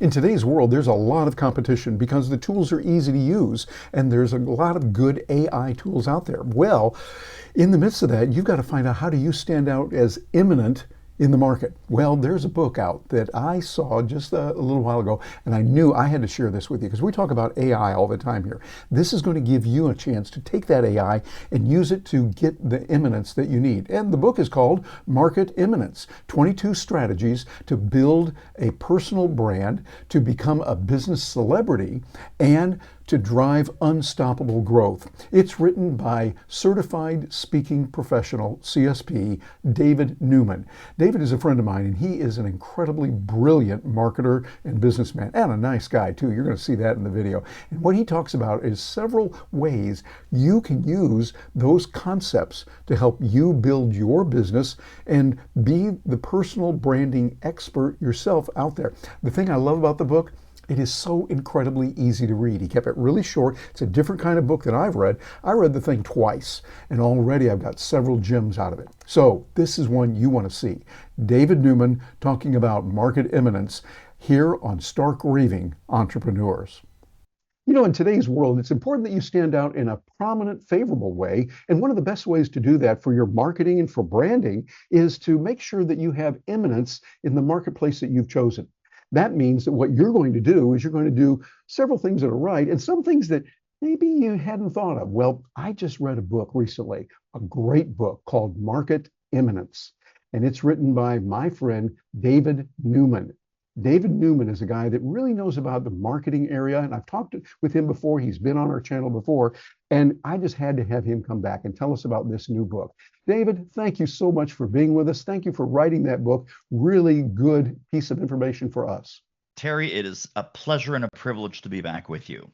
In today's world, there's a lot of competition because the tools are easy to use and there's a lot of good AI tools out there. Well, in the midst of that, you've got to find out how do you stand out as imminent in the market. Well, there's a book out that I saw just a little while ago, and I knew I had to share this with you because we talk about AI all the time here. This is going to give you a chance to take that AI and use it to get the imminence that you need. And the book is called Market Eminence: 22 Strategies to Build a Personal Brand, to Become a Business Celebrity, and to Drive Unstoppable Growth. It's written by certified speaking professional, CSP, David Newman. David is a friend of mine, and he is an incredibly brilliant marketer and businessman, and a nice guy too. You're going to see that in the video. And what he talks about is several ways you can use those concepts to help you build your business and be the personal branding expert yourself out there. The thing I love about the book, it is so incredibly easy to read. He kept it really short. It's a different kind of book than I've read. I read the thing twice, and already I've got several gems out of it. So this is one you want to see. David Newman talking about market eminence here on Stark Raving Entrepreneurs. You know, in today's world, it's important that you stand out in a prominent, favorable way. And one of the best ways to do that for your marketing and for branding is to make sure that you have eminence in the marketplace that you've chosen. That means that what you're going to do is you're going to do several things that are right and some things that maybe you hadn't thought of. Well, I just read a book recently, a great book called Market Eminence, and it's written by my friend David Newman. David Newman is a guy that really knows about the marketing area, and I've talked with him before. He's been on our channel before, and I just had to have him come back and tell us about this new book. David, thank you so much for being with us. Thank you for writing that book. Really good piece of information for us. Terry, it is a pleasure and a privilege to be back with you.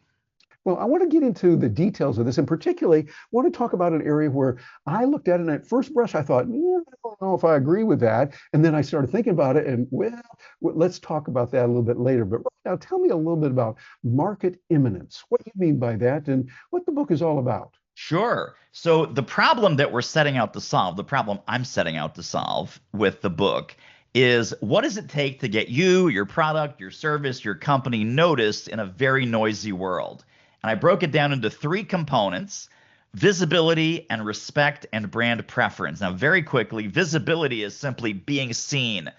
Well, I want to get into the details of this, and particularly want to talk about an area where I looked at it, and at first brush, I thought, I don't know if I agree with that. And then I started thinking about it, and let's talk about that a little bit later. But right now, tell me a little bit about market eminence, what you mean by that, and what the book is all about. Sure. So the problem that we're setting out to solve, the problem I'm setting out to solve with the book is, what does it take to get you, your product, your service, your company noticed in a very noisy world? And I broke it down into three components: visibility and respect and brand preference. Now, very quickly, visibility is simply being seen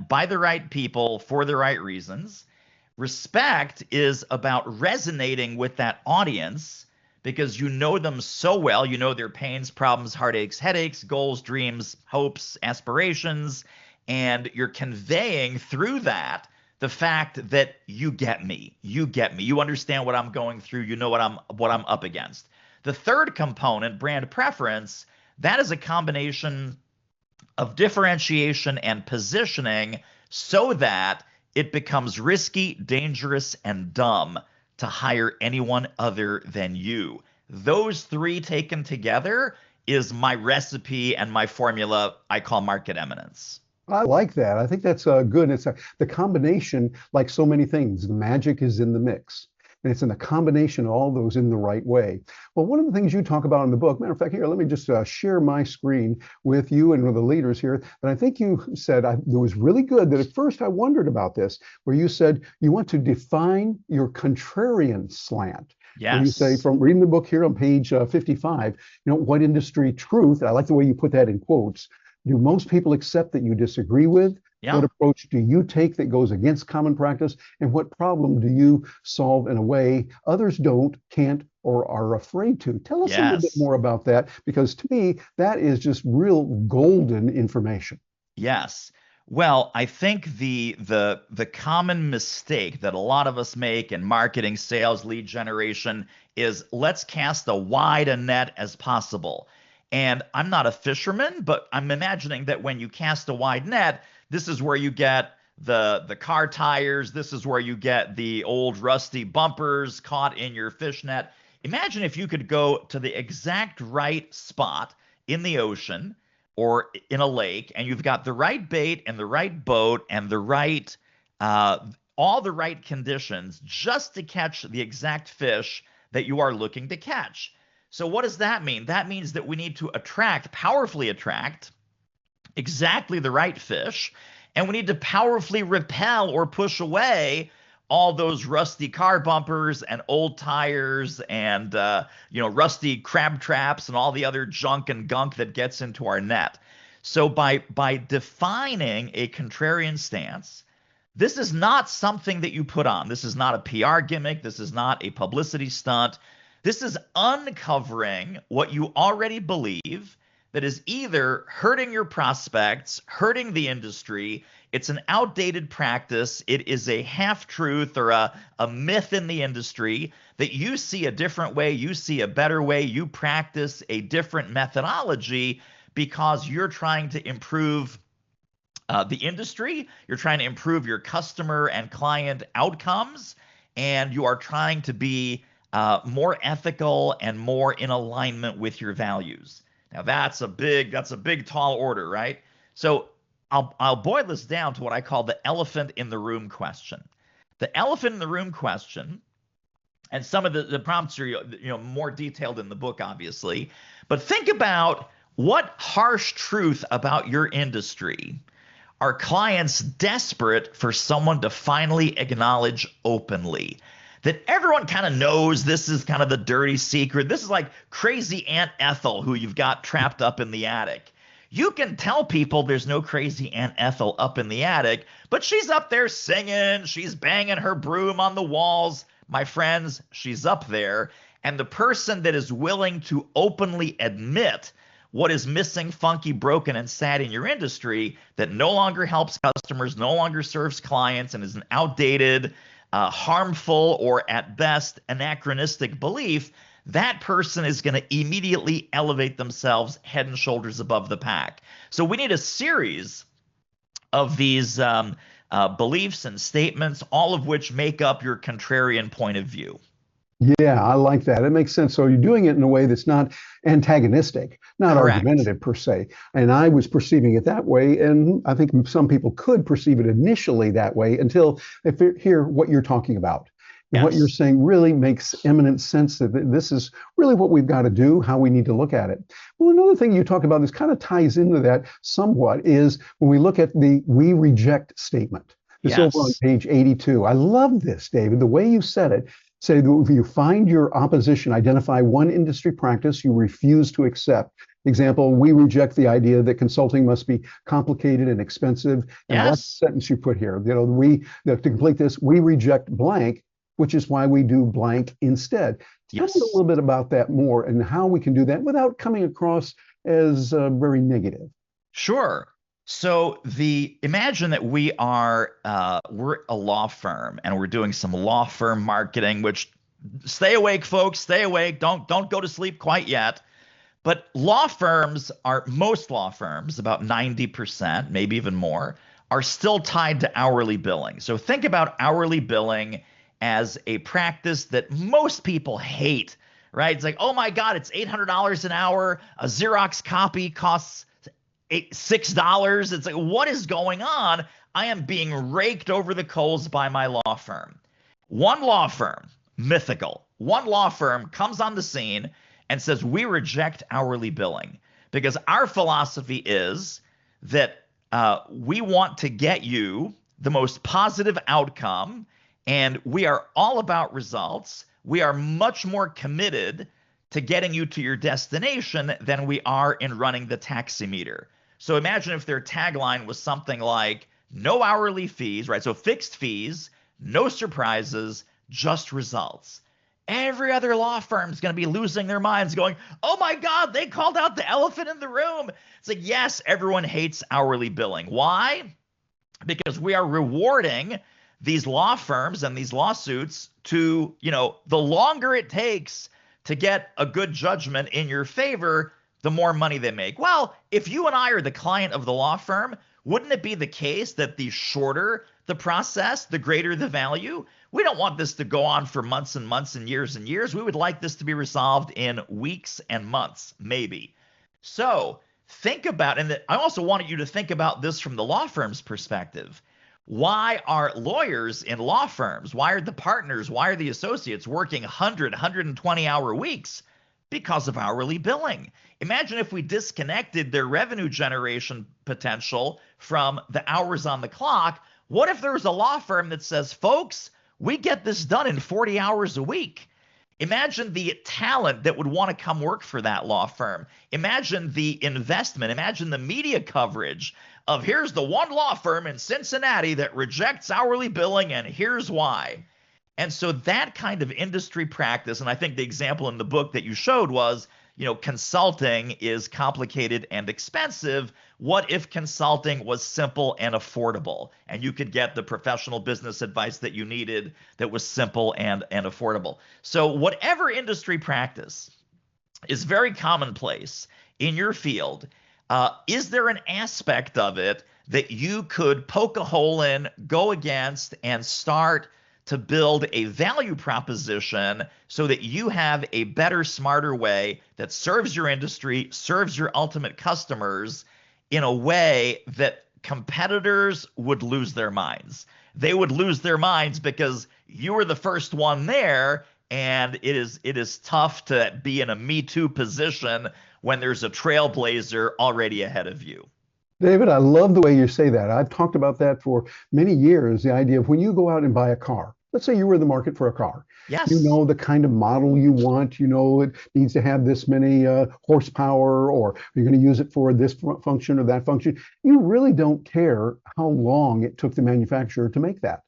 by the right people for the right reasons. Respect is about resonating with that audience because you know them so well. You know their pains, problems, heartaches, headaches, goals, dreams, hopes, aspirations, and you're conveying through that the fact that you get me. You understand what I'm going through. You know what I'm up against. The third component, brand preference, that is a combination of differentiation and positioning so that it becomes risky, dangerous, and dumb to hire anyone other than you. Those three taken together is my recipe and my formula I call market eminence. I like that. I think that's good. It's the combination, like so many things, the magic is in the mix. And it's in the combination of all those in the right way. Well, one of the things you talk about in the book, matter of fact, here, let me just share my screen with you and with the leaders here. And I think you said, it was really good that at first I wondered about this, where you said you want to define your contrarian slant. Yes. And you say, from reading the book here on page 55, what industry truth, I like the way you put that in quotes, do most people accept that you disagree with? Yeah. What approach do you take that goes against common practice? And what problem do you solve in a way others don't, can't, or are afraid to? Tell us a little bit more about that, because to me, that is just real golden information. Yes. Well, I think the common mistake that a lot of us make in marketing, sales, lead generation is, let's cast a wide a net as possible. And I'm not a fisherman, but I'm imagining that when you cast a wide net, this is where you get the car tires. This is where you get the old rusty bumpers caught in your fish net. Imagine if you could go to the exact right spot in the ocean or in a lake, and you've got the right bait and the right boat and the right, all the right conditions just to catch the exact fish that you are looking to catch. So what does that mean? That means that we need to powerfully attract exactly the right fish. And we need to powerfully repel or push away all those rusty car bumpers and old tires and rusty crab traps and all the other junk and gunk that gets into our net. So by defining a contrarian stance, this is not something that you put on. This is not a PR gimmick. This is not a publicity stunt. This is uncovering what you already believe that is either hurting your prospects, hurting the industry. It's an outdated practice. It is a half-truth or a myth in the industry that you see a different way, you see a better way, you practice a different methodology because you're trying to improve the industry, you're trying to improve your customer and client outcomes, and you are trying to be more ethical and more in alignment with your values. Now that's a big tall order, right? So I'll boil this down to what I call the elephant in the room question. The elephant in the room question, and some of the prompts are more detailed in the book, obviously, but think about what harsh truth about your industry are clients desperate for someone to finally acknowledge openly. That everyone kind of knows this is kind of the dirty secret. This is like crazy Aunt Ethel who you've got trapped up in the attic. You can tell people there's no crazy Aunt Ethel up in the attic, but she's up there singing, she's banging her broom on the walls. My friends, she's up there. And the person that is willing to openly admit what is missing, funky, broken, and sad in your industry that no longer helps customers, no longer serves clients, and is an outdated, harmful, or at best anachronistic belief, that person is going to immediately elevate themselves head and shoulders above the pack. So we need a series of these beliefs and statements, all of which make up your contrarian point of view. Yeah, I like that. It makes sense. So you're doing it in a way that's not antagonistic, not Correct. argumentative per se. And I was perceiving it that way. And I think some people could perceive it initially that way until they hear what you're talking about. And what you're saying really makes eminent sense that this is really what we've got to do, how we need to look at it. Well, another thing you talk about, this kind of ties into that somewhat, is when we look at the "we reject" statement. This over on page 82. I love this, David, the way you said it. Say, if you find your opposition, identify one industry practice you refuse to accept. Example, we reject the idea that consulting must be complicated and expensive. And the last sentence you put here, to complete this, we reject blank, which is why we do blank instead. Tell me a little bit about that more and how we can do that without coming across as very negative. Sure. So imagine that we're a law firm and we're doing some law firm marketing, which stay awake, folks, stay awake. Don't go to sleep quite yet. But most law firms, about 90%, maybe even more, are still tied to hourly billing. So think about hourly billing as a practice that most people hate, right? It's like, oh my God, it's $800 an hour. A Xerox copy costs $6. It's like, what is going on? I am being raked over the coals by my law firm. One law firm, mythical, one law firm comes on the scene and says, we reject hourly billing because our philosophy is that we want to get you the most positive outcome, and we are all about results. We are much more committed to getting you to your destination than we are in running the taximeter. So imagine if their tagline was something like no hourly fees, right? So fixed fees, no surprises, just results. Every other law firm is going to be losing their minds going, oh my God, they called out the elephant in the room. It's like, yes, everyone hates hourly billing. Why? Because we are rewarding these law firms and these lawsuits to, the longer it takes to get a good judgment in your favor, the more money they make. Well, if you and I are the client of the law firm, wouldn't it be the case that the shorter the process, the greater the value? We don't want this to go on for months and months and years. We would like this to be resolved in weeks and months, maybe. So think about, and I also wanted you to think about this from the law firm's perspective. Why are lawyers in law firms, why are the partners, why are the associates working 100, 120-hour weeks? Because of hourly billing. Imagine if we disconnected their revenue generation potential from the hours on the clock. What if there was a law firm that says, folks, we get this done in 40 hours a week? Imagine the talent that would want to come work for that law firm. Imagine the investment. Imagine the media coverage of here's the one law firm in Cincinnati that rejects hourly billing, and here's why. And so that kind of industry practice, and I think the example in the book that you showed was, consulting is complicated and expensive. What if consulting was simple and affordable, and you could get the professional business advice that you needed that was simple and affordable? So whatever industry practice is very commonplace in your field, is there an aspect of it that you could poke a hole in, go against, and start to build a value proposition so that you have a better, smarter way that serves your industry, serves your ultimate customers in a way that competitors would lose their minds? They would lose their minds because you were the first one there, and it is tough to be in a Me Too position when there's a trailblazer already ahead of you. David, I love the way you say that. I've talked about that for many years, the idea of when you go out and buy a car. Let's say you were in the market for a car. You Yes. know the kind of model you want. You know it needs to have this many horsepower, or you're going to use it for this function or that function. You really don't care how long it took the manufacturer to make that.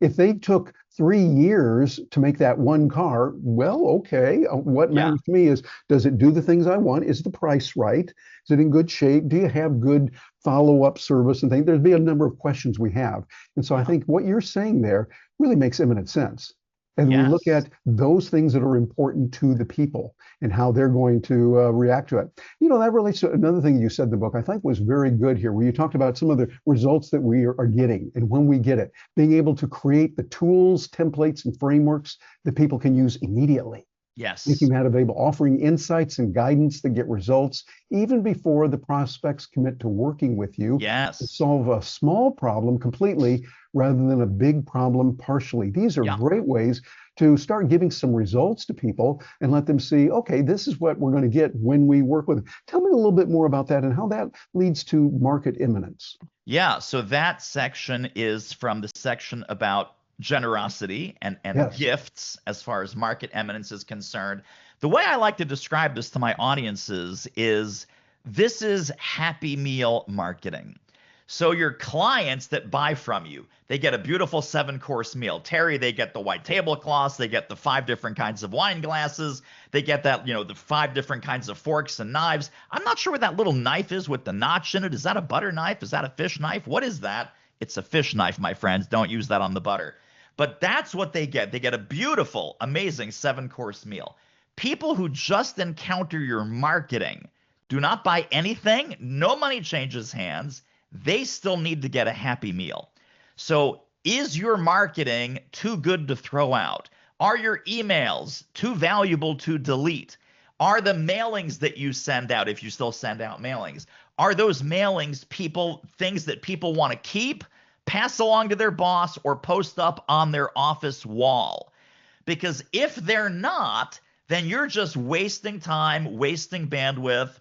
If they took 3 years to make that one car, well, okay. What Yeah. matters to me is, does it do the things I want? Is the price right? Is it in good shape? Do you have good follow-up service and things? There'd be a number of questions we have. And so I Yeah. think what you're saying there really makes eminent sense. And we look Yes. at those things that are important to the people and how they're going to react to it. That relates to another thing you said in the book I think was very good here, where you talked about some of the results that we are getting and when we get it, being able to create the tools, templates, and frameworks that people can use immediately. Making Yes. that available, offering insights and guidance that get results even before the prospects commit to working with you to Yes. solve a small problem completely rather than a big problem partially. These are Yeah. great ways to start giving some results to people and let them see, okay, this is what we're going to get when we work with them. Tell me a little bit more about that and how that leads to market imminence. Yeah, so that section is from the section about generosity and Yes. gifts as far as market eminence is concerned. The way I like to describe this to my audiences is this is Happy Meal marketing. So your clients that buy from you, they get a beautiful 7-course meal. Terry, they get the white tablecloths, they get the 5 different kinds of wine glasses, they get that, the 5 different kinds of forks and knives. I'm not sure what that little knife is with the notch in it. Is that a butter knife? Is that a fish knife? What is that? It's a fish knife, my friends. Don't use that on the butter. But that's what they get. They get a beautiful, amazing 7-course meal. People who just encounter your marketing do not buy anything, no money changes hands. They still need to get a Happy Meal. So is your marketing too good to throw out? Are your emails too valuable to delete? Are the mailings that you send out, if you still send out mailings, are those mailings things that people want to keep, pass along to their boss, or post up on their office wall? Because if they're not, then you're just wasting time, wasting bandwidth.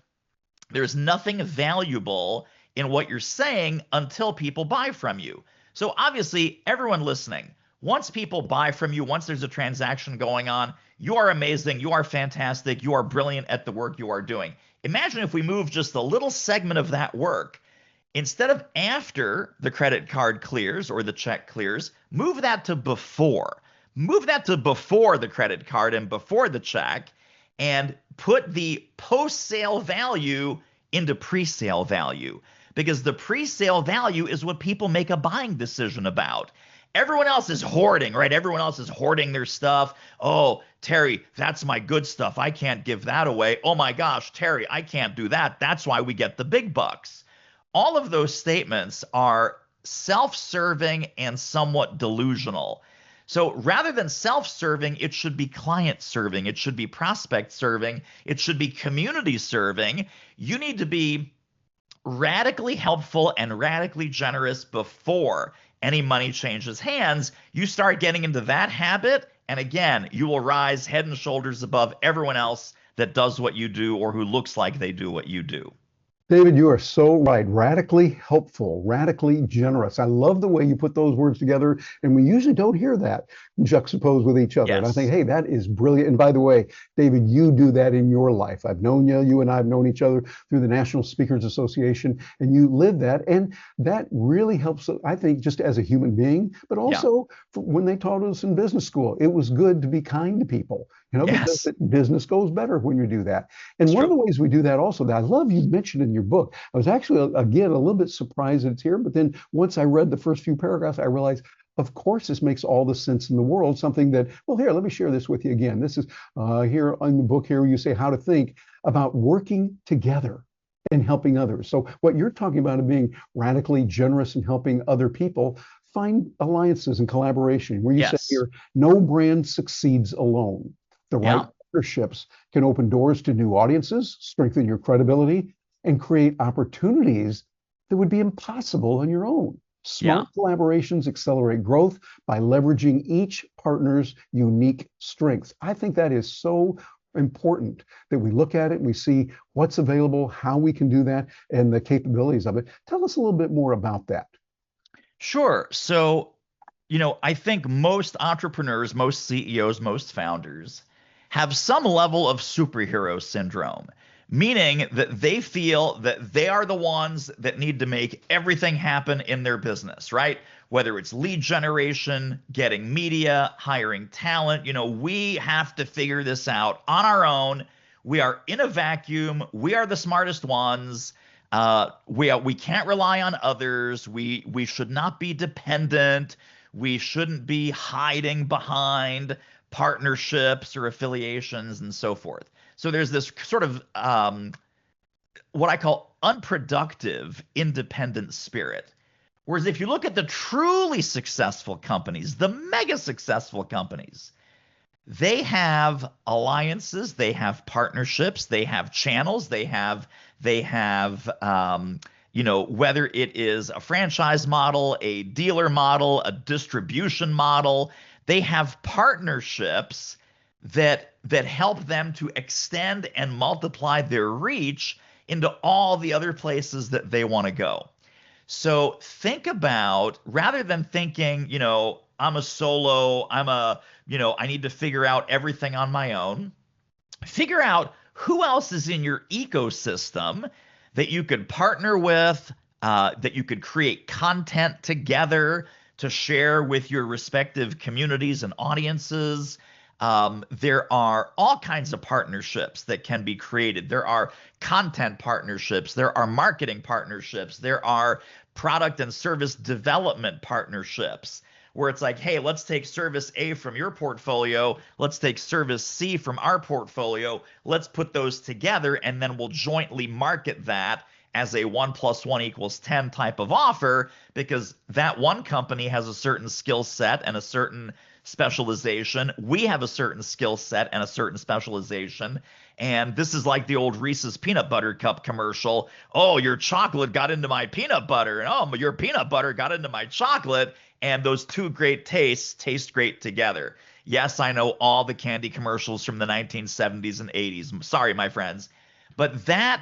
There's nothing valuable in what you're saying until people buy from you. So obviously, everyone listening, once people buy from you, once there's a transaction going on, you are amazing, you are fantastic, you are brilliant at the work you are doing. Imagine if we move just a little segment of that work, instead of after the credit card clears or the check clears, move that to before. Move that to before the credit card and before the check, and put the post-sale value into pre-sale value, because the pre-sale value is what people make a buying decision about. Everyone else is hoarding, right? Everyone else is hoarding their stuff. Oh, Terry, that's my good stuff. I can't give that away. Oh my gosh, Terry, I can't do that. That's why we get the big bucks. All of those statements are self-serving and somewhat delusional. So rather than self-serving, it should be client-serving. It should be prospect-serving. It should be community-serving. You need to be radically helpful and radically generous before any money changes hands. You start getting into that habit, and again, you will rise head and shoulders above everyone else that does what you do or who looks like they do what you do. David, you are so right. Radically helpful, radically generous. I love the way you put those words together, and we usually don't hear that juxtaposed with each other. And I think, Yes. hey, that is brilliant. And by the way, David, you do that in your life. I've known you. You and I have known each other through the National Speakers Association, and you live that. And that really helps, I think, just as a human being, but Yeah. also when they taught us in business school, it was good to be kind to people, because Yes. business goes better when you do that. And It's one of true. the ways we do that also that I love you mentioned in your book, I was actually, again, a little bit surprised that it's here. But then once I read the first few paragraphs, I realized, of course, this makes all the sense in the world. Something that, well, here, let me share this with you again. This is here in the book here, you say how to think about working together and helping others. So what you're talking about is being radically generous and helping other people find alliances and collaboration, where you say Yes. here, no brand succeeds alone. The right Yeah. partnerships can open doors to new audiences, strengthen your credibility, and create opportunities that would be impossible on your own. Yeah. Smart collaborations accelerate growth by leveraging each partner's unique strengths. I think that is so important that we look at it and we see what's available, how we can do that, and the capabilities of it. Tell us a little bit more about that. Sure. So, I think most entrepreneurs, most CEOs, most founders have some level of superhero syndrome, meaning that they feel that they are the ones that need to make everything happen in their business, right? Whether it's lead generation, getting media, hiring talent, we have to figure this out on our own. We are in a vacuum. We are the smartest ones. We can't rely on others. We should not be dependent. We shouldn't be hiding behind partnerships or affiliations and so forth. So there's this sort of what I call unproductive independent spirit. Whereas if you look at the truly successful companies, the mega successful companies, they have alliances, they have partnerships, they have channels, they have whether it is a franchise model, a dealer model, a distribution model, they have partnerships that help them to extend and multiply their reach into all the other places that they want to go. So think about, rather than thinking, I'm a solo, I need to figure out everything on my own. Figure out who else is in your ecosystem that you could partner with, that you could create content together to share with your respective communities and audiences. There are all kinds of partnerships that can be created. There are content partnerships, there are marketing partnerships, there are product and service development partnerships where it's like, hey, let's take service A from your portfolio, let's take service C from our portfolio, let's put those together, and then we'll jointly market that as a 1 + 1 = 10 type of offer, because that one company has a certain skill set and a certain specialization. We have a certain skill set and a certain specialization. And this is like the old Reese's peanut butter cup commercial. Oh, your chocolate got into my peanut butter, and oh, your peanut butter got into my chocolate. And those two great tastes taste great together. Yes, I know all the candy commercials from the 1970s and 80s. Sorry, my friends. But that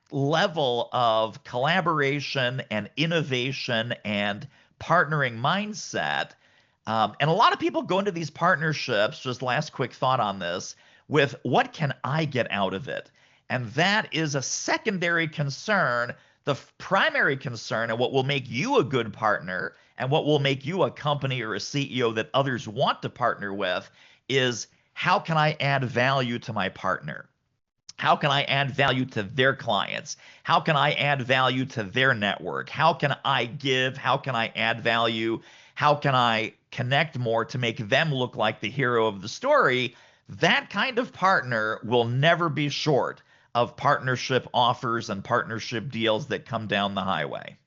level of collaboration and innovation and partnering mindset, and a lot of people go into these partnerships, just last quick thought on this, with what can I get out of it? And that is a secondary concern. The primary concern, and what will make you a good partner and what will make you a company or a CEO that others want to partner with, is how can I add value to my partner? How can I add value to their clients? How can I add value to their network? How can I give? How can I add value? How can I connect more to make them look like the hero of the story? That kind of partner will never be short of partnership offers and partnership deals that come down the highway.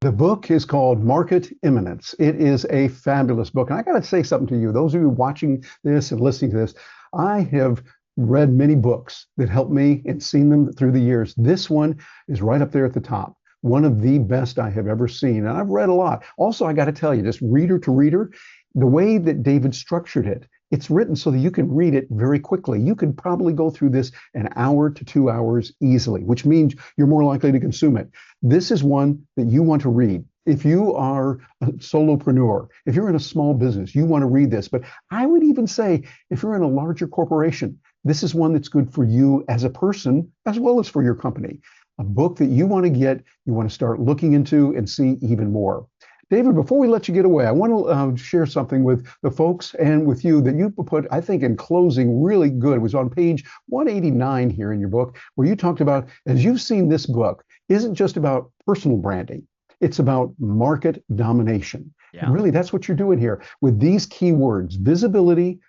The book is called Market Eminence. It is a fabulous book. And I got to say something to you, those of you watching this and listening to this, I have read many books that helped me and seen them through the years. This one is right up there at the top. One of the best I have ever seen. And I've read a lot. Also, I got to tell you, just reader to reader, the way that David structured it It's written so that you can read it very quickly. You could probably go through this an hour to 2 hours easily, which means you're more likely to consume it. This is one that you want to read. If you are a solopreneur, if you're in a small business, you want to read this. But I would even say if you're in a larger corporation, this is one that's good for you as a person as well as for your company. A book that you want to get, you want to start looking into and see even more. David, before we let you get away, I want to share something with the folks and with you that you put, I think, in closing really good. It was on page 189 here in your book, where you talked about, as you've seen, this book isn't just about personal branding. It's about market domination. Yeah. And really, that's what you're doing here with these keywords: visibility,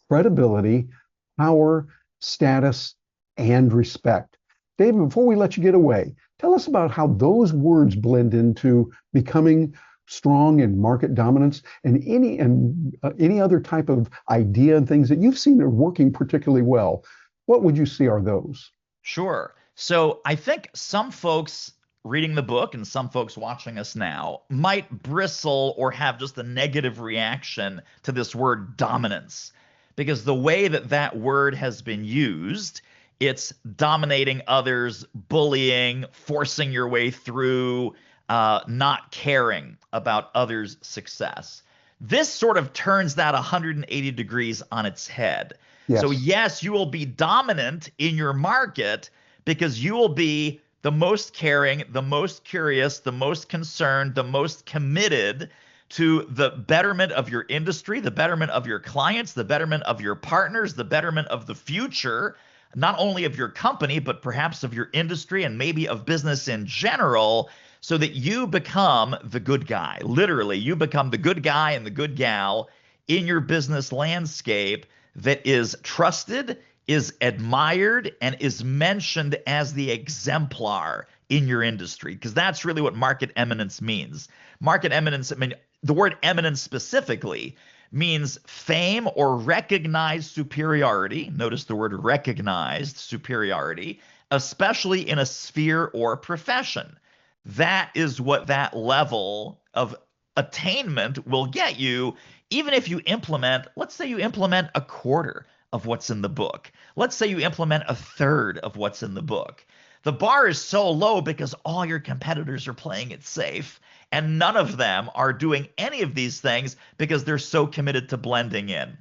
credibility, power, status, and respect. David, before we let you get away, tell us about how those words blend into becoming strong in market dominance and any other type of idea and things that you've seen are working particularly well. What would you see are those? Sure. So I think some folks reading the book and some folks watching us now might bristle or have just a negative reaction to this word dominance, because the way that that word has been used, it's dominating others, bullying, forcing your way through, not caring about others' success. This sort of turns that 180 degrees on its head. Yes. So yes, you will be dominant in your market because you will be the most caring, the most curious, the most concerned, the most committed to the betterment of your industry, the betterment of your clients, the betterment of your partners, the betterment of the future, not only of your company, but perhaps of your industry and maybe of business in general, so that you become the good guy. Literally, you become the good guy and the good gal in your business landscape that is trusted, is admired, and is mentioned as the exemplar in your industry, because that's really what market eminence means. Market eminence, I mean, the word eminence specifically means fame or recognized superiority. Notice the word recognized superiority, especially in a sphere or profession. That is what that level of attainment will get you, even if you implement, let's say you implement a quarter of what's in the book. Let's say you implement a third of what's in the book. The bar is so low because all your competitors are playing it safe, and none of them are doing any of these things because they're so committed to blending in.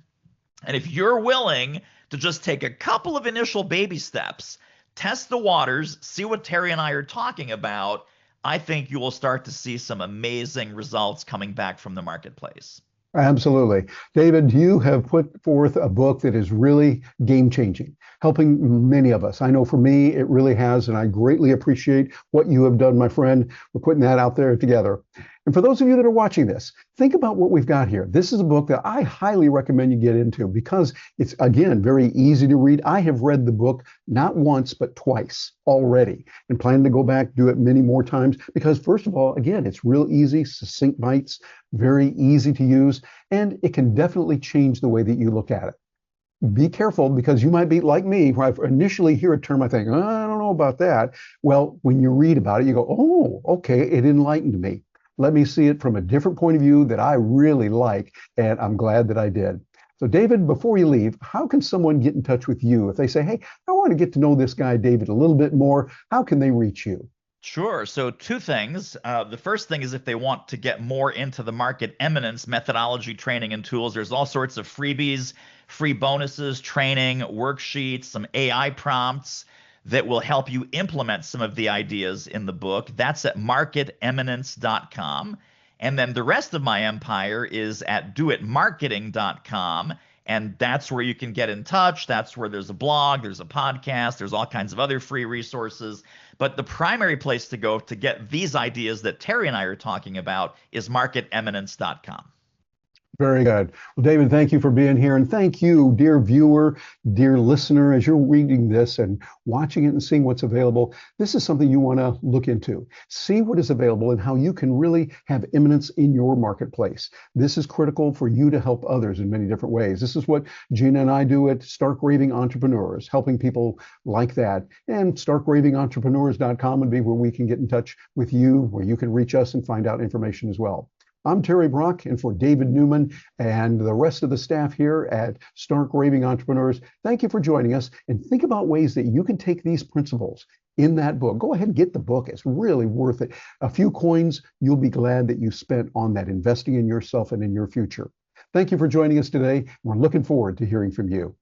And if you're willing to just take a couple of initial baby steps, test the waters, see what Terry and I are talking about, I think you will start to see some amazing results coming back from the marketplace. Absolutely. David, you have put forth a book that is really game-changing, helping many of us. I know for me, it really has, and I greatly appreciate what you have done, my friend. We're putting that out there together. And for those of you that are watching this, think about what we've got here. This is a book that I highly recommend you get into because it's, again, very easy to read. I have read the book not once, but twice already, and plan to go back, do it many more times because, first of all, again, it's real easy, succinct bites, very easy to use, and it can definitely change the way that you look at it. Be careful because you might be like me, where I initially hear a term, I think, oh, I don't know about that. Well, when you read about it, you go, oh, okay, it enlightened me. Let me see it from a different point of view that I really like, and I'm glad that I did. So, David, before you leave, how can someone get in touch with you if they say, hey, I want to get to know this guy, David, a little bit more? How can they reach you? Sure. So two things. The first thing is if they want to get more into the market eminence methodology, training, and tools, there's all sorts of freebies, free bonuses, training, worksheets, some AI prompts that will help you implement some of the ideas in the book. That's at marketeminence.com. And then the rest of my empire is at doitmarketing.com. And that's where you can get in touch. That's where there's a blog, there's a podcast, there's all kinds of other free resources. But the primary place to go to get these ideas that Terry and I are talking about is marketeminence.com. Very good. Well, David, thank you for being here. And thank you, dear viewer, dear listener, as you're reading this and watching it and seeing what's available. This is something you want to look into. See what is available and how you can really have eminence in your marketplace. This is critical for you to help others in many different ways. This is what Gina and I do at Stark Raving Entrepreneurs, helping people like that. And starkravingentrepreneurs.com would be where we can get in touch with you, where you can reach us and find out information as well. I'm Terry Brock, and for David Newman and the rest of the staff here at Stark Raving Entrepreneurs, thank you for joining us. And think about ways that you can take these principles in that book. Go ahead and get the book. It's really worth it. A few coins you'll be glad that you spent on that, investing in yourself and in your future. Thank you for joining us today. We're looking forward to hearing from you.